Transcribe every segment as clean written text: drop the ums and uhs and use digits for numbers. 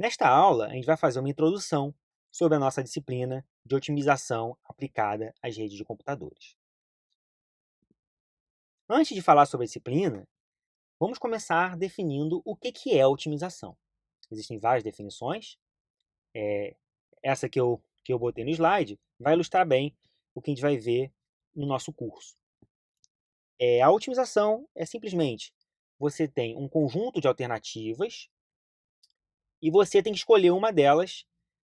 Nesta aula, a gente vai fazer uma introdução sobre a nossa disciplina de otimização aplicada às redes de computadores. Antes de falar sobre a disciplina, vamos começar definindo o que é otimização. Existem várias definições. Essa que eu botei no slide vai ilustrar bem o que a gente vai ver no nosso curso. A otimização é simplesmente você tem um conjunto de alternativas e você tem que escolher uma delas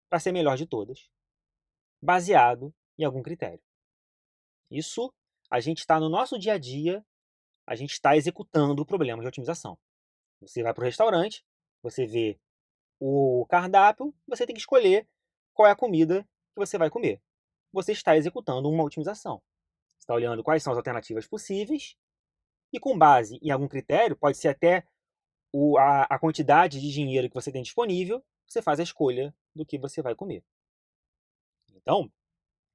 para ser a melhor de todas, baseado em algum critério. Isso a gente está no nosso dia a dia, a gente está executando o problema de otimização. Você vai para o restaurante, você vê o cardápio, você tem que escolher qual é a comida que você vai comer. Você está executando uma otimização. Você está olhando quais são as alternativas possíveis e, com base em algum critério, pode ser até a quantidade de dinheiro que você tem disponível, você faz a escolha do que você vai comer. Então,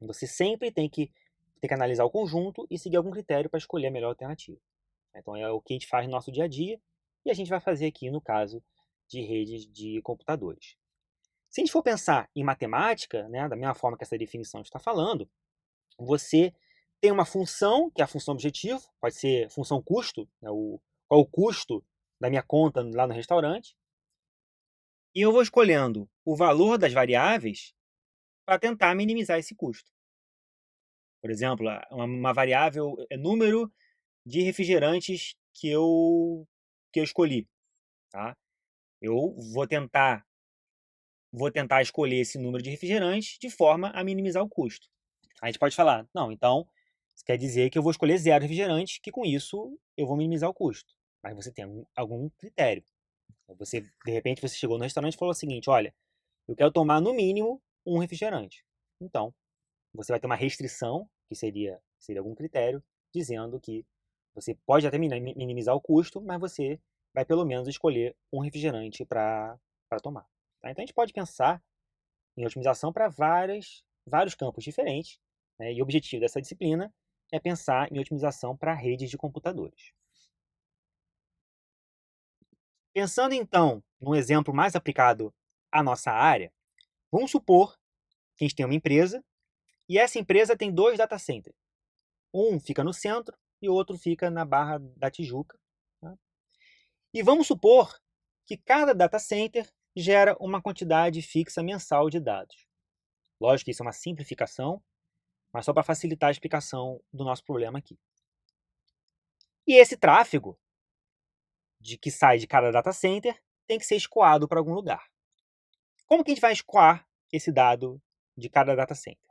você sempre tem que analisar o conjunto e seguir algum critério para escolher a melhor alternativa. Então, é o que a gente faz no nosso dia a dia e a gente vai fazer aqui no caso de redes de computadores. Se a gente for pensar em matemática, né, da mesma forma que essa definição está falando, você tem uma função, que é a função objetivo, pode ser função custo, né, qual o custo da minha conta lá no restaurante, e eu vou escolhendo o valor das variáveis para tentar minimizar esse custo. Por exemplo, uma variável é número de refrigerantes que eu escolhi. Tá? Eu vou tentar escolher esse número de refrigerantes de forma a minimizar o custo. A gente pode falar, não, então isso quer dizer que eu vou escolher 0 refrigerantes, que com isso eu vou minimizar o custo. Mas você tem algum critério. Você, de repente, você chegou no restaurante e falou o seguinte, olha, eu quero tomar no mínimo um refrigerante. Então, você vai ter uma restrição, que seria algum critério, dizendo que você pode até minimizar o custo, mas você vai pelo menos escolher um refrigerante para tomar. Tá? Então a gente pode pensar em otimização para vários campos diferentes, né? E o objetivo dessa disciplina é pensar em otimização para redes de computadores. Pensando então num exemplo mais aplicado à nossa área, vamos supor que a gente tem uma empresa e essa empresa tem 2 data centers. Um fica no centro e o outro fica na Barra da Tijuca. Tá? E vamos supor que cada data center gera uma quantidade fixa mensal de dados. Lógico que isso é uma simplificação, mas só para facilitar a explicação do nosso problema aqui. E esse tráfego que sai de cada data center tem que ser escoado para algum lugar. Como que a gente vai escoar esse dado de cada data center?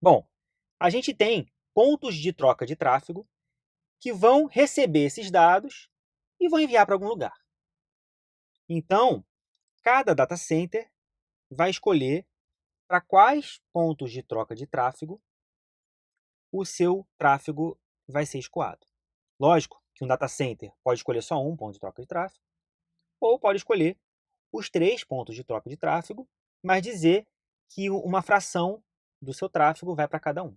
Bom, a gente tem pontos de troca de tráfego que vão receber esses dados e vão enviar para algum lugar. Então, cada data center vai escolher para quais pontos de troca de tráfego o seu tráfego vai ser escoado. Lógico que um data center pode escolher só um ponto de troca de tráfego, ou pode escolher os 3 pontos de troca de tráfego, mas dizer que uma fração do seu tráfego vai para cada um.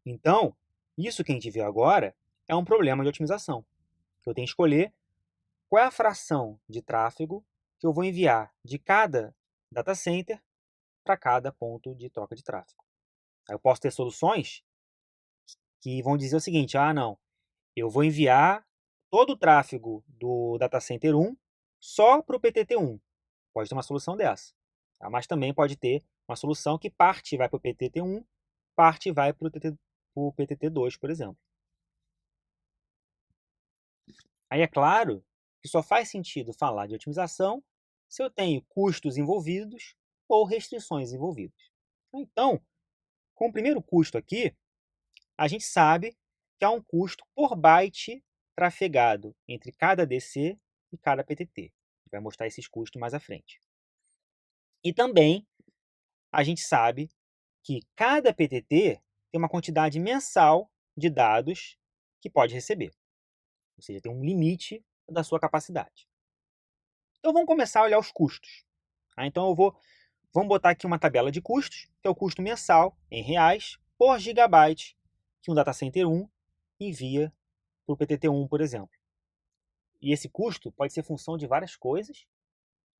Então, isso que a gente viu agora é um problema de otimização. Eu tenho que escolher qual é a fração de tráfego que eu vou enviar de cada data center para cada ponto de troca de tráfego. Eu posso ter soluções que vão dizer o seguinte, não, eu vou enviar todo o tráfego do data center 1 só para o PTT1. Pode ter uma solução dessa. Tá? Mas também pode ter uma solução que parte vai para o PTT1, parte vai para o PTT2, por exemplo. Aí é claro que só faz sentido falar de otimização se eu tenho custos envolvidos ou restrições envolvidas. Então, com o primeiro custo aqui, a gente sabe que há um custo por byte trafegado entre cada DC e cada PTT. A gente vai mostrar esses custos mais à frente. E também a gente sabe que cada PTT tem uma quantidade mensal de dados que pode receber. Ou seja, tem um limite da sua capacidade. Então vamos começar a olhar os custos. Então vamos botar aqui uma tabela de custos, que é o custo mensal em reais por gigabyte que um data center 1 envia para o PTT1, por exemplo. E esse custo pode ser função de várias coisas,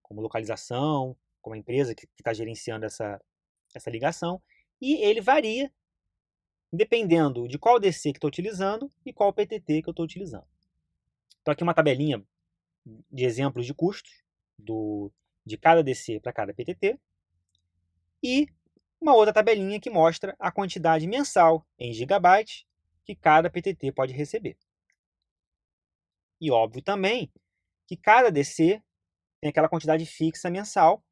como localização, como a empresa que está gerenciando essa ligação, e ele varia dependendo de qual DC que estou utilizando e qual PTT que eu estou utilizando. Então aqui uma tabelinha de exemplos de custos de cada DC para cada PTT e uma outra tabelinha que mostra a quantidade mensal em gigabytes que cada PTT pode receber. E óbvio também que cada DC tem aquela quantidade fixa mensal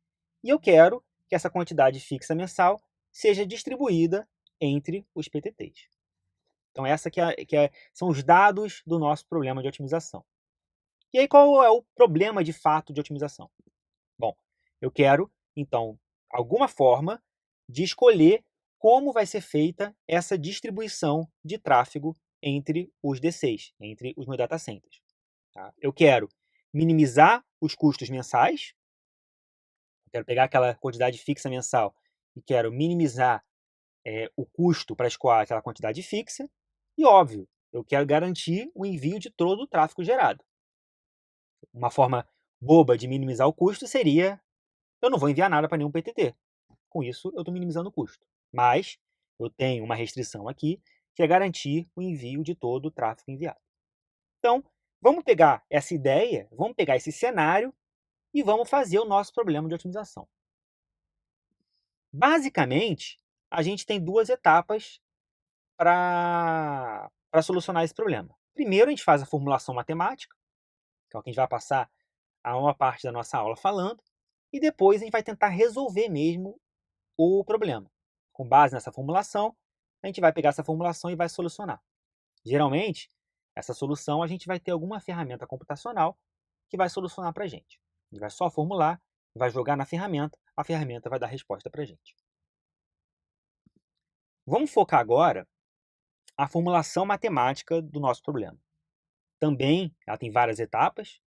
e eu quero que essa quantidade fixa mensal seja distribuída entre os PTTs. Então, essa são os dados do nosso problema de otimização. E aí, qual é o problema de fato de otimização? Bom, eu quero, então, alguma forma de escolher como vai ser feita essa distribuição de tráfego entre os DCs, entre os meus data centers. Tá? Eu quero minimizar os custos mensais, eu quero pegar aquela quantidade fixa mensal e quero minimizar o custo para escoar aquela quantidade fixa, e óbvio, eu quero garantir o envio de todo o tráfego gerado. Uma forma boba de minimizar o custo seria, eu não vou enviar nada para nenhum PTT. Com isso, eu estou minimizando o custo. Mas eu tenho uma restrição aqui, que é garantir o envio de todo o tráfego enviado. Então, vamos pegar essa ideia, vamos pegar esse cenário e vamos fazer o nosso problema de otimização. Basicamente, a gente tem duas etapas para solucionar esse problema. Primeiro, a gente faz a formulação matemática, que é o que a gente vai passar a maior parte da nossa aula falando, e depois a gente vai tentar resolver mesmo o problema. Com base nessa formulação, a gente vai pegar essa formulação e vai solucionar. Geralmente, essa solução a gente vai ter alguma ferramenta computacional que vai solucionar para a gente. A gente vai só formular, vai jogar na ferramenta, a ferramenta vai dar a resposta para a gente. Vamos focar agora a formulação matemática do nosso problema. Também ela tem várias etapas.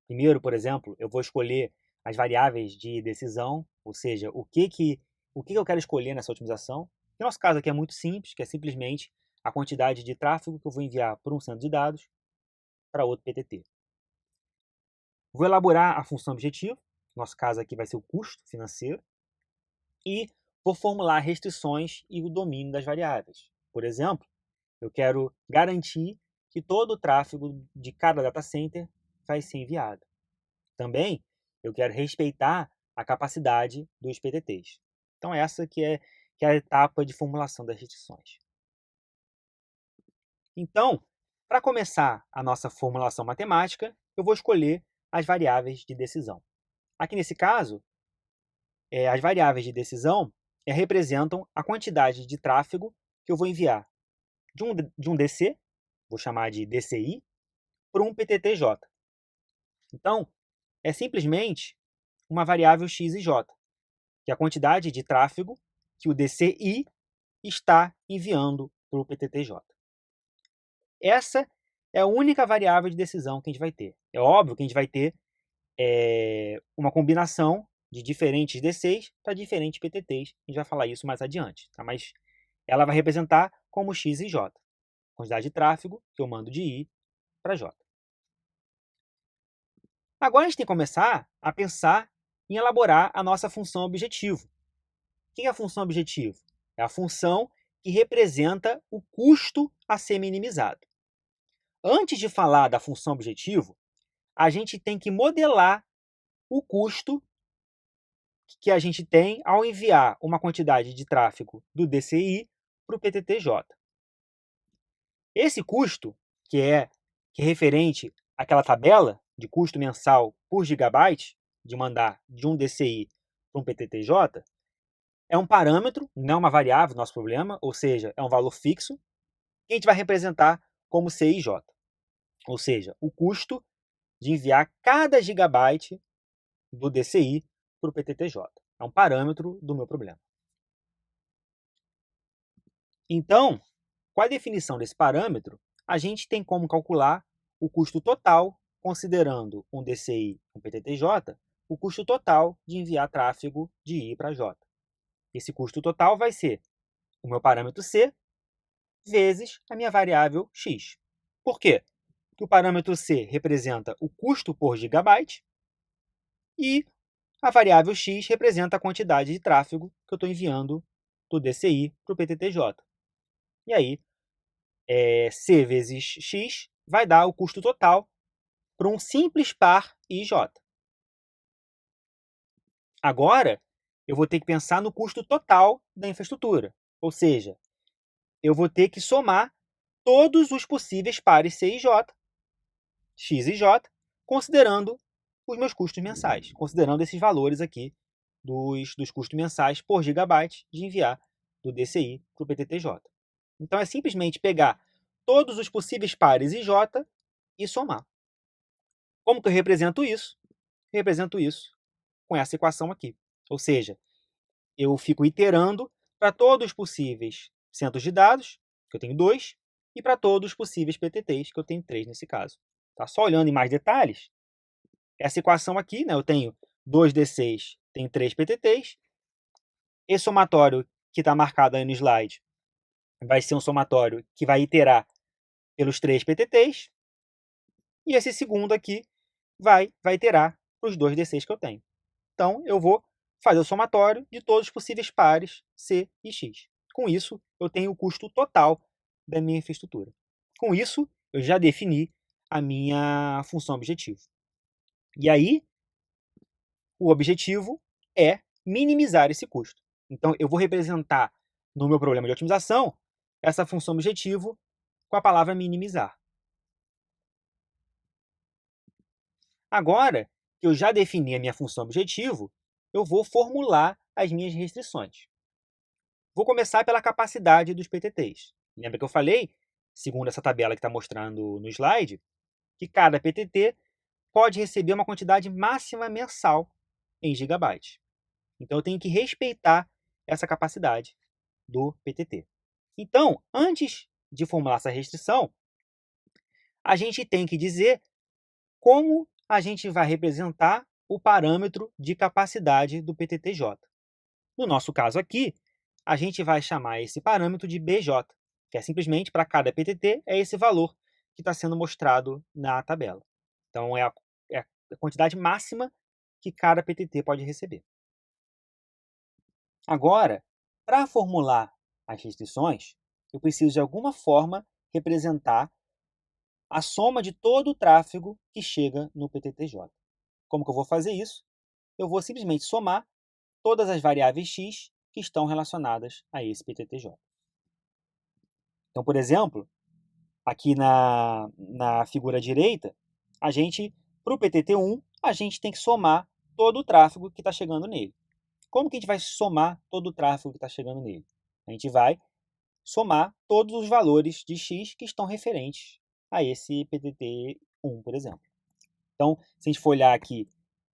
Primeiro, por exemplo, eu vou escolher as variáveis de decisão, ou seja, o que eu quero escolher nessa otimização. No nosso caso aqui é muito simples, que é simplesmente a quantidade de tráfego que eu vou enviar por um centro de dados para outro PTT. Vou elaborar a função objetivo, no nosso caso aqui vai ser o custo financeiro, e vou formular restrições e o domínio das variáveis. Por exemplo, eu quero garantir que todo o tráfego de cada data center vai ser enviado. Também eu quero respeitar a capacidade dos PTTs. Então essa que é a etapa de formulação das restrições. Então, para começar a nossa formulação matemática, eu vou escolher as variáveis de decisão. Aqui nesse caso, as variáveis de decisão representam a quantidade de tráfego que eu vou enviar de um DC, vou chamar de DCI, para um PTTJ. Então, é simplesmente uma variável x e j, que é a quantidade de tráfego que o DCI está enviando para o PTTJ. Essa é a única variável de decisão que a gente vai ter. É óbvio que a gente vai ter uma combinação de diferentes DCs para diferentes PTTs. A gente vai falar isso mais adiante, tá? Mas ela vai representar como x e j, quantidade de tráfego que eu mando de i para j. Agora a gente tem que começar a pensar em elaborar a nossa função objetivo. O que é a função objetivo? É a função que representa o custo a ser minimizado. Antes de falar da função objetivo, a gente tem que modelar o custo que a gente tem ao enviar uma quantidade de tráfego do DCI para o PTTJ. Esse custo, que é referente àquela tabela de custo mensal por gigabyte de mandar de um DCI para um PTTJ, é um parâmetro, não é uma variável do nosso problema, ou seja, é um valor fixo, que a gente vai representar como CIJ. Ou seja, o custo de enviar cada gigabyte do DCI para o PTTJ. É um parâmetro do meu problema. Então, com a definição desse parâmetro, a gente tem como calcular o custo total, considerando um DCI e um PTTJ, o custo total de enviar tráfego de I para J. Esse custo total vai ser o meu parâmetro C vezes a minha variável x. Por quê? Porque o parâmetro C representa o custo por gigabyte e A variável x representa a quantidade de tráfego que eu estou enviando do DCI para o PTTJ. E aí, C vezes x vai dar o custo total para um simples par IJ. Agora, eu vou ter que pensar no custo total da infraestrutura. Ou seja, eu vou ter que somar todos os possíveis pares C e J, X e J, considerando os meus custos mensais, considerando esses valores aqui dos custos mensais por gigabyte de enviar do DCI para o PTTJ. Então, é simplesmente pegar todos os possíveis pares IJ e somar. Como que eu represento isso? Eu represento isso com essa equação aqui. Ou seja, eu fico iterando para todos os possíveis centros de dados, que eu tenho 2, e para todos os possíveis PTTs, que eu tenho 3 nesse caso. Tá? Só olhando em mais detalhes, essa equação aqui, né, eu tenho 2 D6, tenho 3 PTTs. Esse somatório que está marcado aí no slide vai ser um somatório que vai iterar pelos 3 PTTs. E esse segundo aqui vai iterar para os 2 D6 que eu tenho. Então, eu vou fazer o somatório de todos os possíveis pares C e X. Com isso, eu tenho o custo total da minha infraestrutura. Com isso, eu já defini a minha função objetivo. E aí, o objetivo é minimizar esse custo. Então, eu vou representar no meu problema de otimização essa função objetivo com a palavra minimizar. Agora que eu já defini a minha função objetivo, eu vou formular as minhas restrições. Vou começar pela capacidade dos PTTs. Lembra que eu falei, segundo essa tabela que está mostrando no slide, que cada PTT pode receber uma quantidade máxima mensal em gigabytes. Então, eu tenho que respeitar essa capacidade do PTT. Então, antes de formular essa restrição, a gente tem que dizer como a gente vai representar o parâmetro de capacidade do PTTJ. No nosso caso aqui, a gente vai chamar esse parâmetro de BJ, que é simplesmente para cada PTT, é esse valor que está sendo mostrado na tabela. Então, é a quantidade máxima que cada PTT pode receber. Agora, para formular as restrições, eu preciso de alguma forma representar a soma de todo o tráfego que chega no PTTJ. Como que eu vou fazer isso? Eu vou simplesmente somar todas as variáveis x que estão relacionadas a esse PTTJ. Então, por exemplo, aqui na figura direita, para o PTT1, a gente tem que somar todo o tráfego que está chegando nele. Como que a gente vai somar todo o tráfego que está chegando nele? A gente vai somar todos os valores de x que estão referentes a esse PTT1, por exemplo. Então, se a gente for olhar aqui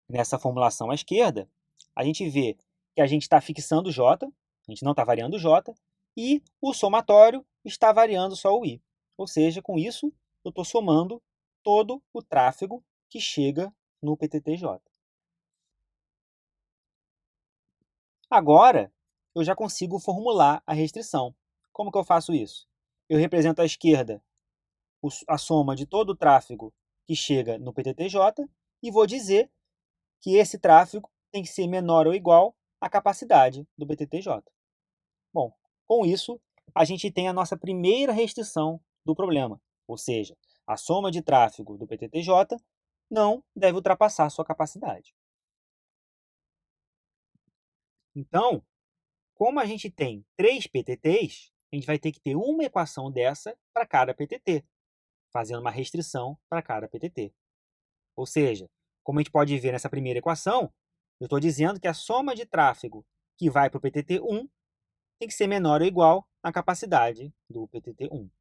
nessa formulação à esquerda, a gente vê que a gente está fixando o j, a gente não está variando o j, e o somatório está variando só o i. Ou seja, com isso, eu estou somando todo o tráfego que chega no PTTJ. Agora, eu já consigo formular a restrição. Como que eu faço isso? Eu represento à esquerda a soma de todo o tráfego que chega no PTTJ e vou dizer que esse tráfego tem que ser menor ou igual à capacidade do PTTJ. Bom, com isso, a gente tem a nossa primeira restrição do problema, ou seja, a soma de tráfego do PTTJ não deve ultrapassar sua capacidade. Então, como a gente tem 3 PTTs, a gente vai ter que ter uma equação dessa para cada PTT, fazendo uma restrição para cada PTT. Ou seja, como a gente pode ver nessa primeira equação, eu estou dizendo que a soma de tráfego que vai para o PTT1 tem que ser menor ou igual à capacidade do PTT1.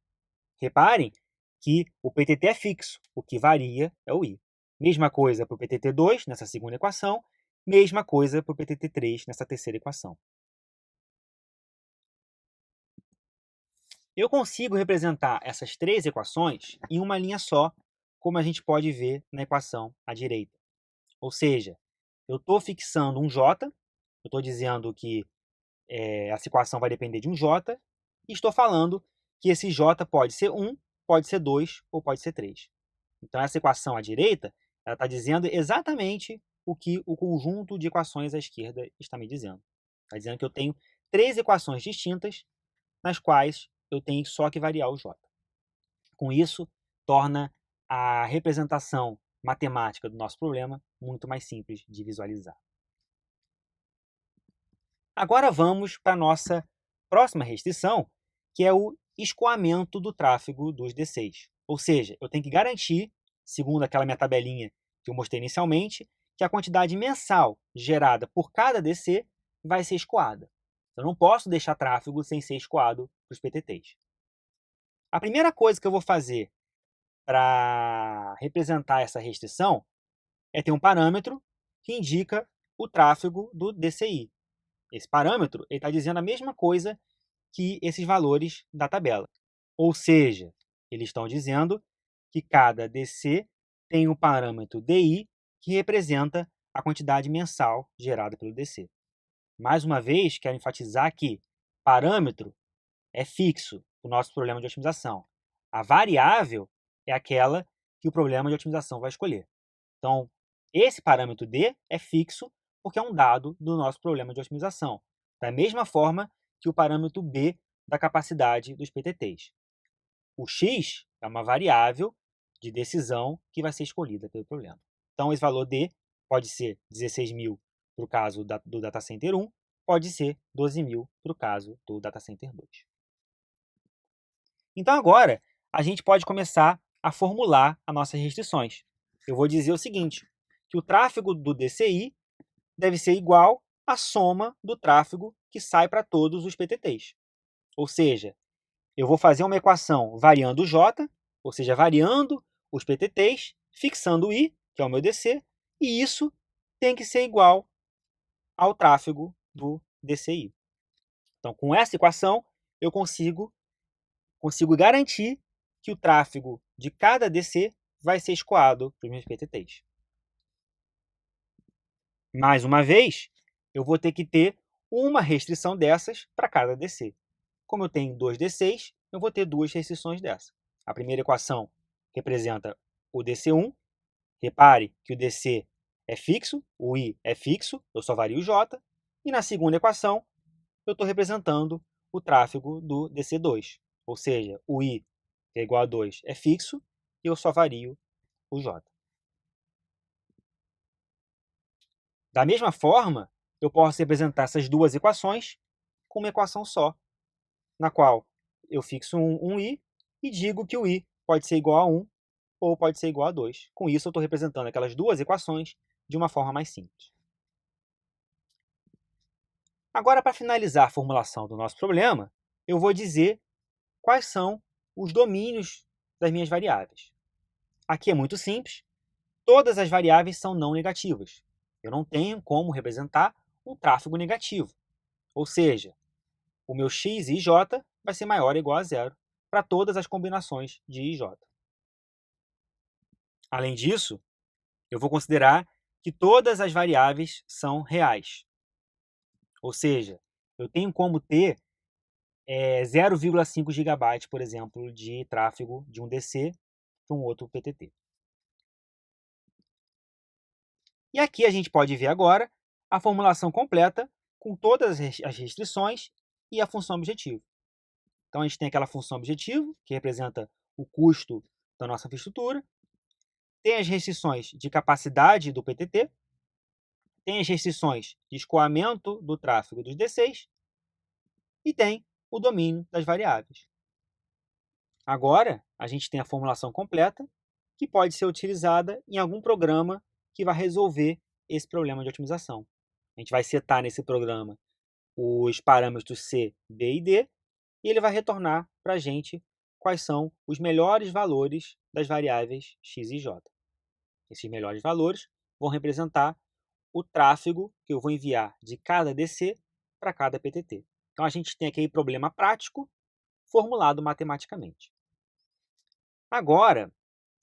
Reparem que o PTT é fixo, o que varia é o I. Mesma coisa para o PTT2 nessa segunda equação, mesma coisa para o PTT3 nessa terceira equação. Eu consigo representar essas 3 equações em uma linha só, como a gente pode ver na equação à direita. Ou seja, eu estou fixando um J, eu estou dizendo que essa equação vai depender de um J, e estou falando que esse J pode ser 1, pode ser 2 ou pode ser 3. Então, essa equação à direita está dizendo exatamente o que o conjunto de equações à esquerda está me dizendo. Está dizendo que eu tenho 3 equações distintas, nas quais eu tenho só que variar o j. Com isso, torna a representação matemática do nosso problema muito mais simples de visualizar. Agora vamos para a nossa próxima restrição, que é o escoamento do tráfego dos D6. Ou seja, eu tenho que garantir, segundo aquela minha tabelinha que eu mostrei inicialmente, que a quantidade mensal gerada por cada DC vai ser escoada. Eu não posso deixar tráfego sem ser escoado para os PTTs. A primeira coisa que eu vou fazer para representar essa restrição é ter um parâmetro que indica o tráfego do DCI. Esse parâmetro está dizendo a mesma coisa que esses valores da tabela. Ou seja, eles estão dizendo que cada DC tem um parâmetro DI que representa a quantidade mensal gerada pelo DC. Mais uma vez, quero enfatizar que parâmetro é fixo o nosso problema de otimização. A variável é aquela que o problema de otimização vai escolher. Então, esse parâmetro D é fixo porque é um dado do nosso problema de otimização, da mesma forma que o parâmetro B da capacidade dos PTTs. O X é uma variável de decisão que vai ser escolhida pelo problema. Então, esse valor D pode ser 16.000 para o caso do Data Center 1, pode ser 12.000 para o caso do Data Center 2. Então, agora, a gente pode começar a formular as nossas restrições. Eu vou dizer o seguinte, que o tráfego do DCI deve ser igual à soma do tráfego que sai para todos os PTTs. Ou seja, eu vou fazer uma equação variando o J, ou seja, variando os PTTs, fixando o I, que é o meu DC, e isso tem que ser igual ao tráfego do DCI. Então, com essa equação, eu consigo garantir que o tráfego de cada DC vai ser escoado para os meus PTTs. Mais uma vez, eu vou ter que ter uma restrição dessas para cada DC. Como eu tenho 2 D6, eu vou ter 2 restrições dessas. A primeira equação representa o DC1. Repare que o DC é fixo, o I é fixo, eu só vario o J. E na segunda equação, eu estou representando o tráfego do DC2. Ou seja, o I, que é igual a 2, é fixo, e eu só vario o J. Da mesma forma, eu posso representar essas duas equações com uma equação só, na qual eu fixo um I e digo que o I pode ser igual a 1 ou pode ser igual a 2. Com isso, eu estou representando aquelas duas equações de uma forma mais simples. Agora, para finalizar a formulação do nosso problema, eu vou dizer quais são os domínios das minhas variáveis. Aqui é muito simples. Todas as variáveis são não negativas. Eu não tenho como representar um tráfego negativo. Ou seja, o meu x e j vai ser maior ou igual a zero para todas as combinações de i e j. Além disso, eu vou considerar que todas as variáveis são reais. Ou seja, eu tenho como ter 0,5 GB, por exemplo, de tráfego de um DC para um outro PTT. E aqui a gente pode ver agora a formulação completa com todas as restrições e a função objetivo. Então, a gente tem aquela função objetivo, que representa o custo da nossa infraestrutura, tem as restrições de capacidade do PTT, tem as restrições de escoamento do tráfego dos D6 e tem o domínio das variáveis. Agora, a gente tem a formulação completa, que pode ser utilizada em algum programa que vai resolver esse problema de otimização. A gente vai setar nesse programa os parâmetros C, B e D, e ele vai retornar para a gente quais são os melhores valores das variáveis x e j. Esses melhores valores vão representar o tráfego que eu vou enviar de cada DC para cada PTT. Então, a gente tem aquele problema prático formulado matematicamente. Agora,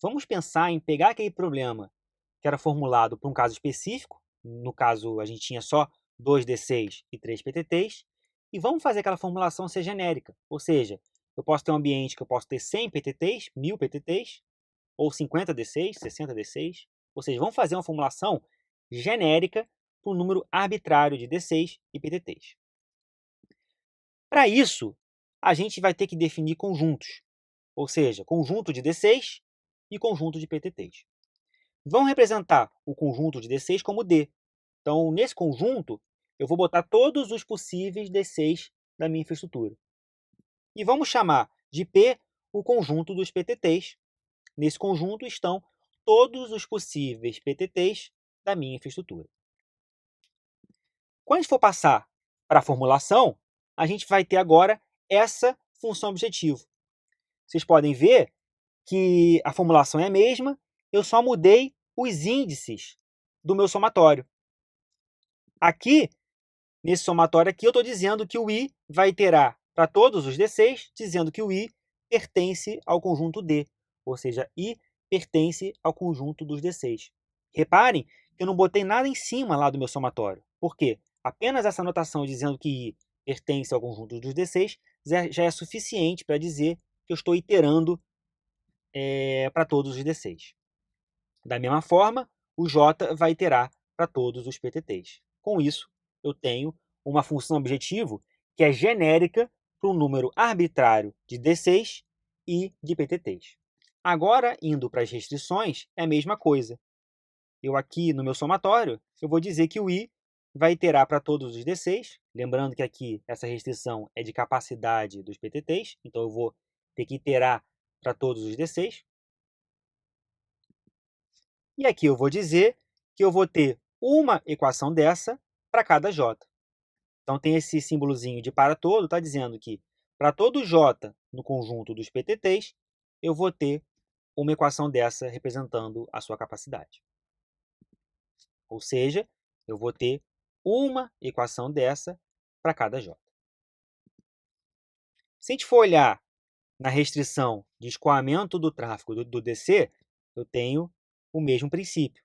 vamos pensar em pegar aquele problema que era formulado para um caso específico. No caso, a gente tinha só 2 D6 e 3 PTTs. E vamos fazer aquela formulação ser genérica. Ou seja, eu posso ter um ambiente que eu posso ter 100 PTTs, 1000 PTTs, ou 50 D6, 60 D6. Ou seja, vamos fazer uma formulação genérica para um número arbitrário de D6 e PTTs. Para isso, a gente vai ter que definir conjuntos, ou seja, conjunto de D6 e conjunto de PTTs. Vamos representar o conjunto de D6 como D. Então, nesse conjunto, eu vou botar todos os possíveis D6 da minha infraestrutura. E vamos chamar de P o conjunto dos PTTs. Nesse conjunto estão todos os possíveis PTTs da minha infraestrutura. Quando a gente for passar para a formulação, a gente vai ter agora essa função objetivo. Vocês podem ver que a formulação é a mesma, eu só mudei os índices do meu somatório. Aqui, nesse somatório aqui, eu estou dizendo que o I vai iterar para todos os D6, dizendo que o I pertence ao conjunto D, ou seja, I pertence ao conjunto dos D6. Reparem que eu não botei nada em cima lá do meu somatório. Por quê? Apenas essa anotação dizendo que I pertence ao conjunto dos D6 já é suficiente para dizer que eu estou iterando para todos os D6. Da mesma forma, o J vai iterar para todos os PTTs. Com isso, eu tenho uma função objetivo que é genérica para um número arbitrário de D6 e de PTTs. Agora, indo para as restrições, é a mesma coisa. Eu aqui no meu somatório, eu vou dizer que o I vai iterar para todos os D6, lembrando que aqui essa restrição é de capacidade dos PTTs, então eu vou ter que iterar para todos os D6. E aqui eu vou dizer que eu vou ter uma equação dessa para cada J. Então tem esse símbolozinho de para todo, está dizendo que para todo J no conjunto dos PTTs, eu vou ter uma equação dessa representando a sua capacidade. Ou seja, eu vou ter uma equação dessa para cada J. Se a gente for olhar na restrição de escoamento do tráfego do DC, eu tenho o mesmo princípio.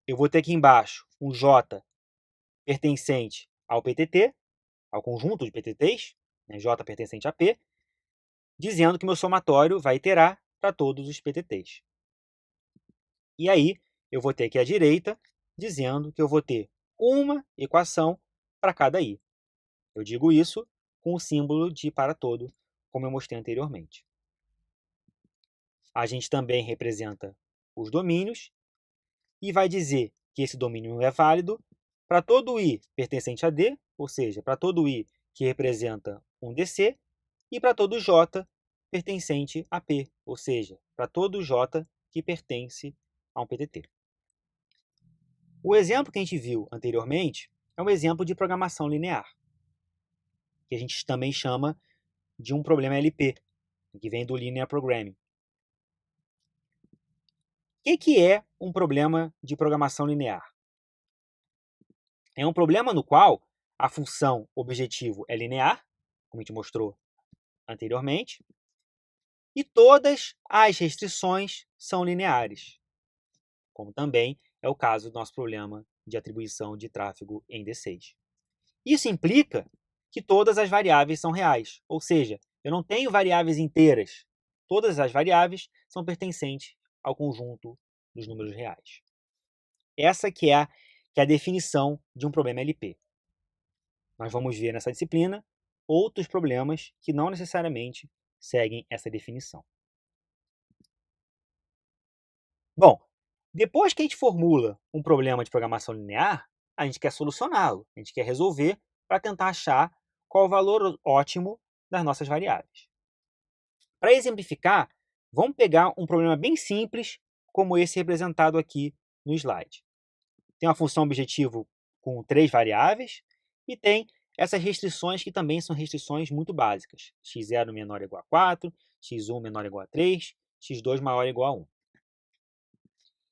Eu vou ter aqui embaixo um J pertencente ao PTT, ao conjunto de PTTs, né, J pertencente a P, dizendo que meu somatório vai iterar para todos os PTTs. E aí, eu vou ter aqui à direita, dizendo que eu vou ter uma equação para cada I. Eu digo isso com o símbolo de para todo, como eu mostrei anteriormente. A gente também representa os domínios e vai dizer que esse domínio é válido para todo I pertencente a D, ou seja, para todo I que representa um DC, e para todo J pertencente a P, ou seja, para todo J que pertence a um PTT. O exemplo que a gente viu anteriormente é um exemplo de programação linear, que a gente também chama de um problema LP, que vem do Linear Programming. O que é um problema de programação linear? É um problema no qual a função objetivo é linear, como a gente mostrou anteriormente, e todas as restrições são lineares, como também é o caso do nosso problema de atribuição de tráfego em D6. Isso implica que todas as variáveis são reais, ou seja, eu não tenho variáveis inteiras. Todas as variáveis são pertencentes ao conjunto dos números reais. Essa que é a definição de um problema LP. Nós vamos ver nessa disciplina outros problemas que não necessariamente seguem essa definição. Bom, depois que a gente formula um problema de programação linear, a gente quer solucioná-lo, a gente quer resolver para tentar achar qual o valor ótimo das nossas variáveis. Para exemplificar, vamos pegar um problema bem simples, como esse representado aqui no slide. Tem uma função objetivo com 3 variáveis e tem essas restrições que também são restrições muito básicas. x0 menor ou igual a 4, x1 menor ou igual a 3, x2 maior ou igual a 1.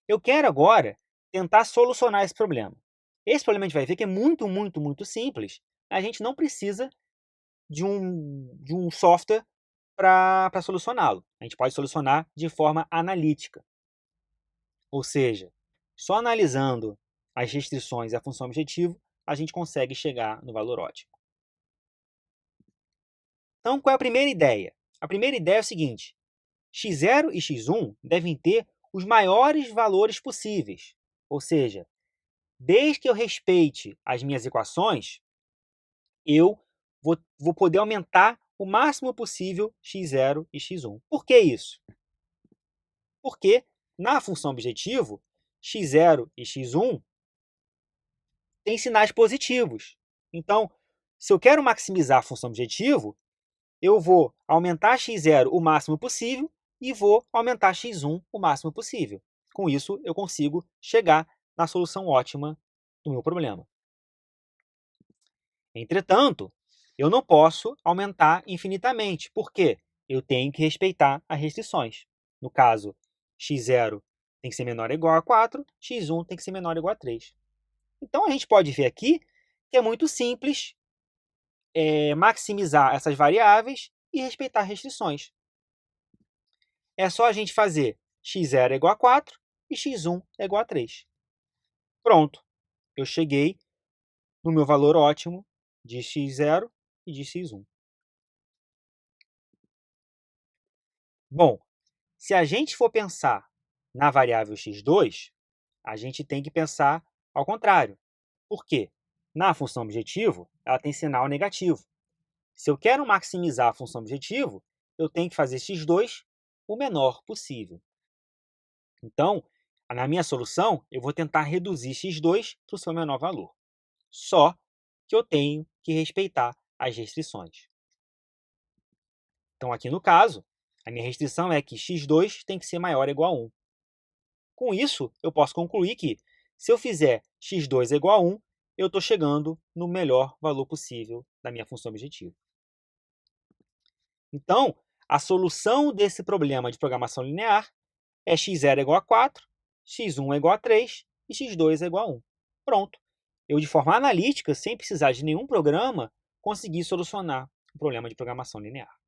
Eu quero agora tentar solucionar esse problema. Esse problema a gente vai ver que é muito, muito, muito simples. A gente não precisa de um software para solucioná-lo. A gente pode solucionar de forma analítica. Ou seja, só analisando as restrições e a função objetivo, a gente consegue chegar no valor ótimo. Então, qual é a primeira ideia? A primeira ideia é o seguinte: x0 e x1 devem ter os maiores valores possíveis. Ou seja, desde que eu respeite as minhas equações, eu vou poder aumentar o máximo possível x0 e x1. Por que isso? Porque na função objetivo, x0 e x1 têm sinais positivos. Então, se eu quero maximizar a função objetivo, eu vou aumentar x0 o máximo possível e vou aumentar x1 o máximo possível. Com isso, eu consigo chegar na solução ótima do meu problema. Entretanto, eu não posso aumentar infinitamente. Por quê? Eu tenho que respeitar as restrições. No caso, x0 tem que ser menor ou igual a 4, x1 tem que ser menor ou igual a 3. Então, a gente pode ver aqui que é muito simples maximizar essas variáveis e respeitar restrições. É só a gente fazer x0 é igual a 4 e x1 é igual a 3. Pronto, eu cheguei no meu valor ótimo de x0 e de x1. Bom, se a gente for pensar na variável x2, a gente tem que pensar ao contrário. Por quê? Na função objetivo, ela tem sinal negativo. Se eu quero maximizar a função objetivo, eu tenho que fazer x2 o menor possível. Então, na minha solução, eu vou tentar reduzir x2 para o seu menor valor. Só que eu tenho que respeitar as restrições. Então, aqui no caso, a minha restrição é que x2 tem que ser maior ou igual a 1. Com isso, eu posso concluir que, se eu fizer x2 igual a 1, eu estou chegando no melhor valor possível da minha função objetivo. Então, a solução desse problema de programação linear é x0 igual a 4, x1 igual a 3 e x2 igual a 1. Pronto. Eu, de forma analítica, sem precisar de nenhum programa, consegui solucionar o problema de programação linear.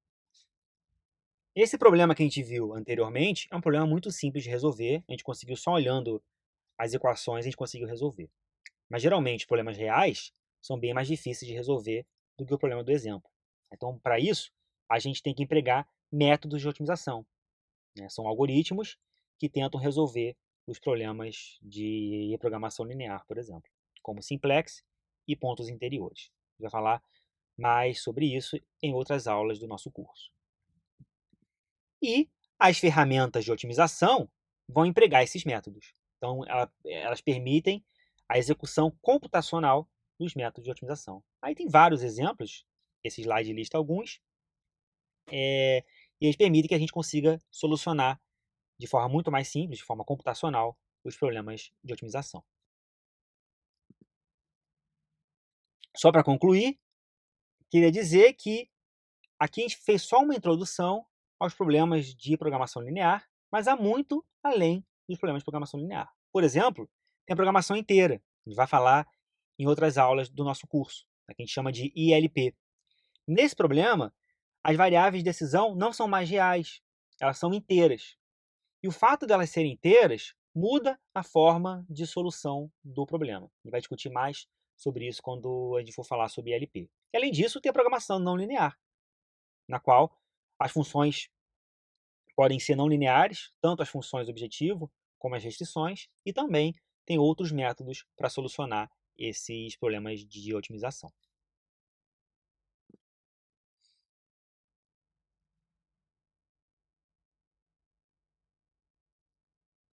Esse problema que a gente viu anteriormente é um problema muito simples de resolver. A gente conseguiu só olhando as equações, a gente conseguiu resolver. Mas, geralmente, problemas reais são bem mais difíceis de resolver do que o problema do exemplo. Então, para isso, a gente tem que empregar métodos de otimização. São algoritmos que tentam resolver os problemas de reprogramação linear, por exemplo, como simplex e pontos interiores. A gente vai falar mais sobre isso em outras aulas do nosso curso. E as ferramentas de otimização vão empregar esses métodos. Então, elas permitem a execução computacional dos métodos de otimização. Aí tem vários exemplos, esse slide lista alguns, e eles permitem que a gente consiga solucionar de forma muito mais simples, de forma computacional, os problemas de otimização. Só para concluir, queria dizer que aqui a gente fez só uma introdução aos problemas de programação linear, mas há muito além dos problemas de programação linear. Por exemplo, tem a programação inteira. A gente vai falar em outras aulas do nosso curso, que a gente chama de ILP. Nesse problema, as variáveis de decisão não são mais reais, elas são inteiras. E o fato delas serem inteiras muda a forma de solução do problema. A gente vai discutir mais sobre isso quando a gente for falar sobre ILP. E, além disso, tem a programação não linear, na qual as funções podem ser não lineares, tanto as funções objetivo como as restrições, e também tem outros métodos para solucionar esses problemas de otimização.